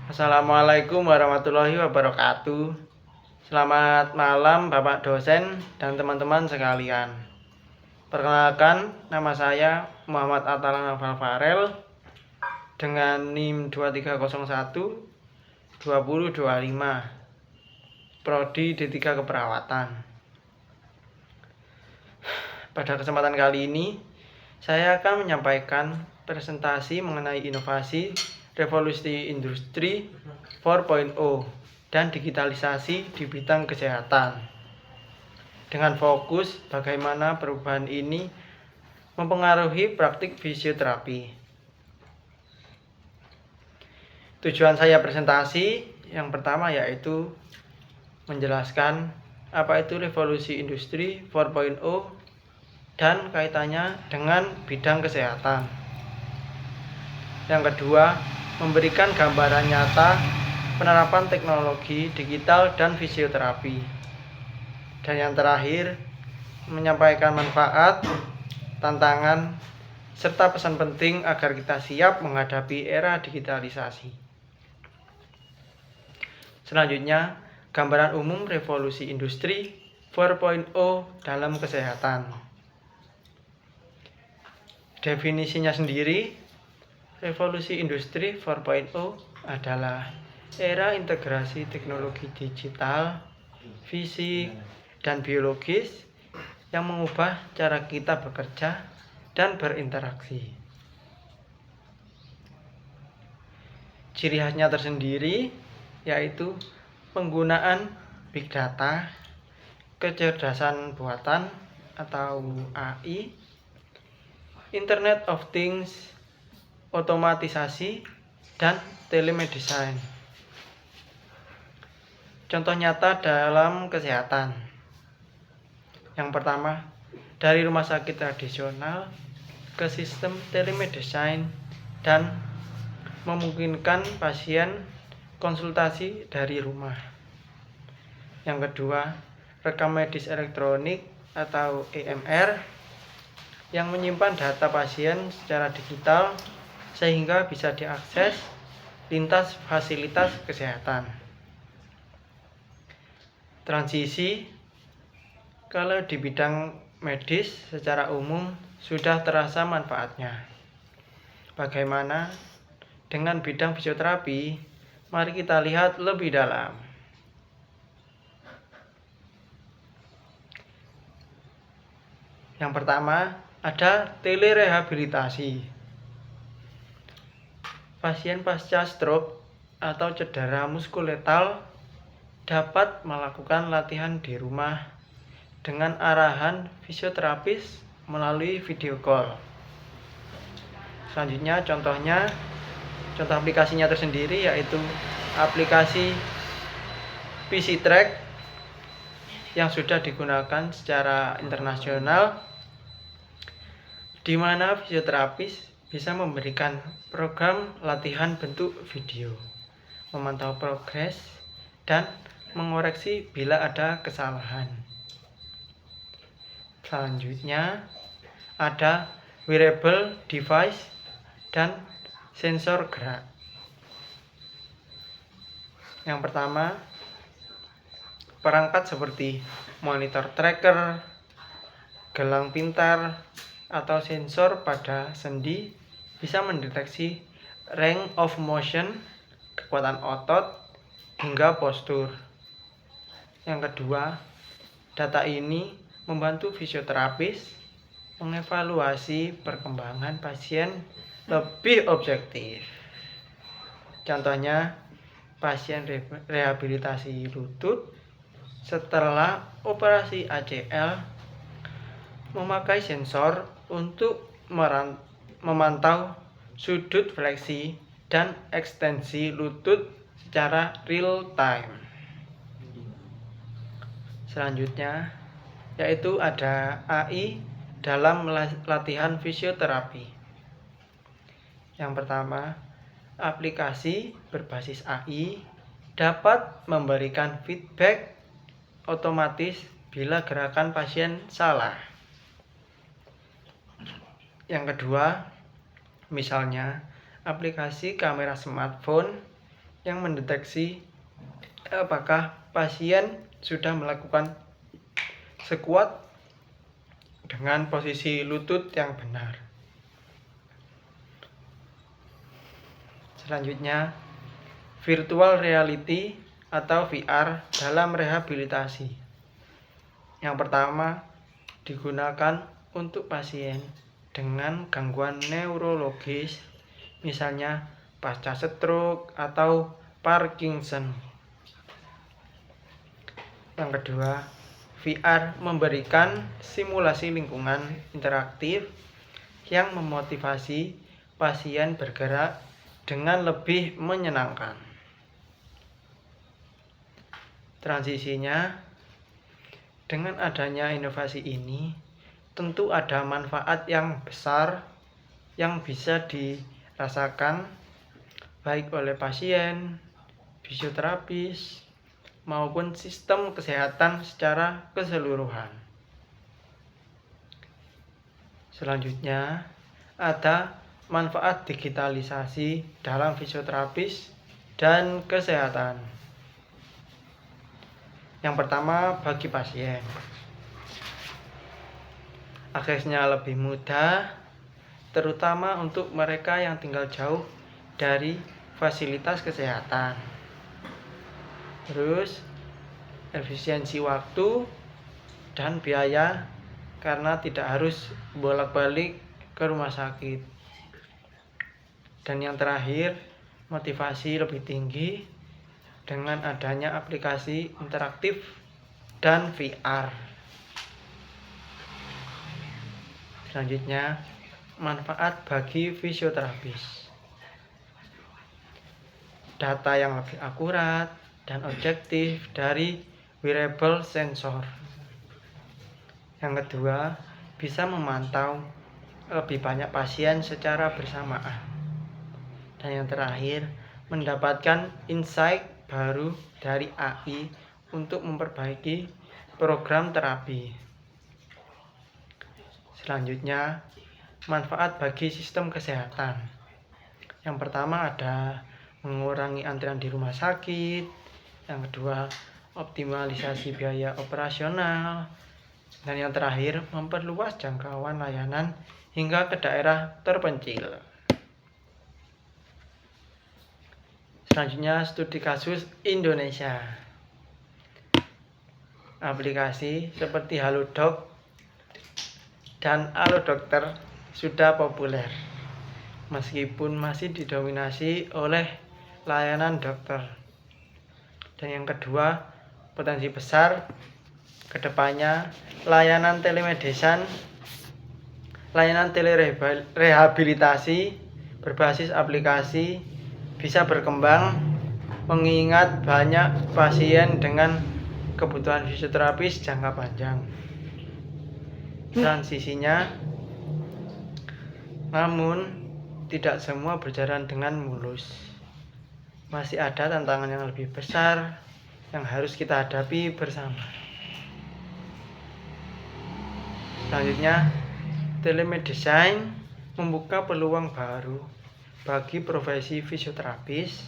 Assalamualaikum warahmatullahi wabarakatuh. Selamat malam Bapak dosen dan teman-teman sekalian. Perkenalkan, nama saya Muhammad Atalan Nafal Farel dengan NIM 2301 2025 Prodi D3 Keperawatan. Pada kesempatan kali ini, saya akan menyampaikan presentasi mengenai inovasi revolusi industri 4.0 dan digitalisasi di bidang kesehatan. Dengan fokus bagaimana perubahan ini mempengaruhi praktik fisioterapi. Tujuan saya presentasi yang pertama yaitu menjelaskan apa itu revolusi industri 4.0 dan kaitannya dengan bidang kesehatan. Yang kedua, memberikan gambaran nyata penerapan teknologi digital dan fisioterapi. Dan yang terakhir, menyampaikan manfaat, tantangan, serta pesan penting agar kita siap menghadapi era digitalisasi. Selanjutnya, gambaran umum revolusi industri 4.0 dalam kesehatan. Definisinya sendiri, revolusi industri 4.0 adalah era integrasi teknologi digital, fisik, dan biologis yang mengubah cara kita bekerja dan berinteraksi. Ciri khasnya tersendiri yaitu penggunaan big data, kecerdasan buatan atau AI, Internet of Things, otomatisasi, dan telemedicine. Contoh nyata dalam kesehatan. Yang pertama, dari rumah sakit tradisional ke sistem telemedicine dan memungkinkan pasien konsultasi dari rumah. Yang kedua, rekam medis elektronik atau EMR yang menyimpan data pasien secara digital sehingga bisa diakses lintas fasilitas kesehatan. Transisi, kalau di bidang medis secara umum sudah terasa manfaatnya. Bagaimana dengan bidang fisioterapi? Mari kita lihat lebih dalam. Yang pertama, ada telerehabilitasi. Pasien pasca stroke atau cedera muskuloskeletal dapat melakukan latihan di rumah dengan arahan fisioterapis melalui video call. Selanjutnya contoh aplikasinya tersendiri yaitu aplikasi PCTrack yang sudah digunakan secara internasional, di mana fisioterapis bisa memberikan program latihan bentuk video, memantau progres, dan mengoreksi bila ada kesalahan. Selanjutnya, ada wearable device dan sensor gerak. Yang pertama, perangkat seperti monitor tracker, gelang pintar, atau sensor pada sendi bisa mendeteksi range of motion, kekuatan otot, hingga postur. Yang kedua, data ini membantu fisioterapis mengevaluasi perkembangan pasien lebih objektif. Contohnya, pasien rehabilitasi lutut setelah operasi ACL memakai sensor untuk memantau sudut fleksi dan ekstensi lutut secara real time. Selanjutnya yaitu ada AI dalam latihan fisioterapi. Yang pertama, aplikasi berbasis AI dapat memberikan feedback otomatis bila gerakan pasien salah. Yang kedua, misalnya aplikasi kamera smartphone yang mendeteksi apakah pasien sudah melakukan squat dengan posisi lutut yang benar. Selanjutnya, virtual reality atau VR dalam rehabilitasi. Yang pertama, digunakan untuk pasien dengan gangguan neurologis, misalnya pasca stroke atau Parkinson. Yang kedua, VR memberikan simulasi lingkungan interaktif yang memotivasi pasien bergerak dengan lebih menyenangkan. Transisinya, dengan adanya inovasi ini, tentu ada manfaat yang besar yang bisa dirasakan baik oleh pasien, fisioterapis, maupun sistem kesehatan secara keseluruhan. Selanjutnya, ada manfaat digitalisasi dalam fisioterapis dan kesehatan. Yang pertama, bagi pasien, aksesnya lebih mudah, terutama untuk mereka yang tinggal jauh dari fasilitas kesehatan. Terus, efisiensi waktu dan biaya karena tidak harus bolak-balik ke rumah sakit. Dan yang terakhir, motivasi lebih tinggi dengan adanya aplikasi interaktif dan VR. Selanjutnya, manfaat bagi fisioterapis. Data yang lebih akurat dan objektif dari wearable sensor. Yang kedua, bisa memantau lebih banyak pasien secara bersamaan. Dan yang terakhir, mendapatkan insight baru dari AI untuk memperbaiki program terapi. Selanjutnya, manfaat bagi sistem kesehatan. Yang pertama ada mengurangi antrian di rumah sakit. Yang kedua, optimalisasi biaya operasional. Dan yang terakhir, memperluas jangkauan layanan hingga ke daerah terpencil. Selanjutnya, studi kasus Indonesia. Aplikasi seperti Halodoc dan Alodokter sudah populer, meskipun masih didominasi oleh layanan dokter. Dan yang kedua, potensi besar kedepannya layanan telemedicine, layanan telerehabilitasi berbasis aplikasi bisa berkembang, mengingat banyak pasien dengan kebutuhan fisioterapis jangka panjang. Transisinya, namun tidak semua berjalan dengan mulus. Masih ada tantangan yang lebih besar yang harus kita hadapi bersama. Selanjutnya, telemedicine membuka peluang baru bagi profesi fisioterapis.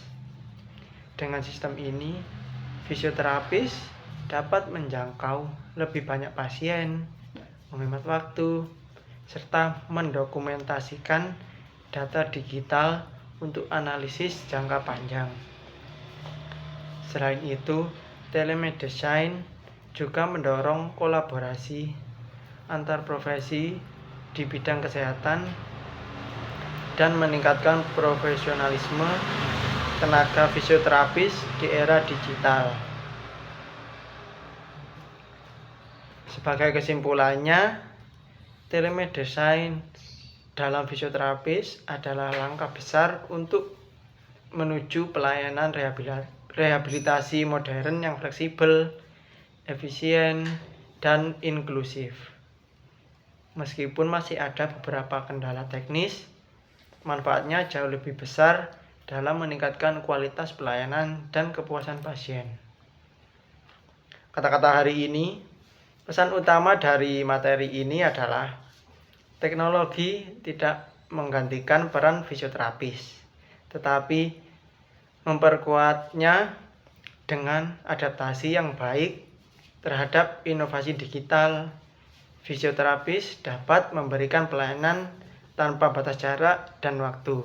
Dengan sistem ini, fisioterapis dapat menjangkau lebih banyak pasien, menghemat waktu, serta mendokumentasikan data digital untuk analisis jangka panjang. Selain itu, telemedicine juga mendorong kolaborasi antar profesi di bidang kesehatan dan meningkatkan profesionalisme tenaga fisioterapis di era digital. Sebagai kesimpulannya, telemedicine dalam fisioterapis adalah langkah besar untuk menuju pelayanan rehabilitasi modern yang fleksibel, efisien, dan inklusif. Meskipun masih ada beberapa kendala teknis, manfaatnya jauh lebih besar dalam meningkatkan kualitas pelayanan dan kepuasan pasien. Kata-kata hari ini, pesan utama dari materi ini adalah teknologi tidak menggantikan peran fisioterapis, tetapi memperkuatnya dengan adaptasi yang baik terhadap inovasi digital. Fisioterapis dapat memberikan pelayanan tanpa batas jarak dan waktu.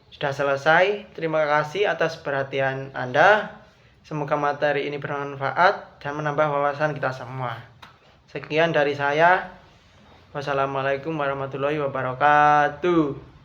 Sudah selesai. Terima kasih atas perhatian Anda. Semoga materi ini bermanfaat dan menambah wawasan kita semua. Sekian dari saya. Wassalamualaikum warahmatullahi wabarakatuh.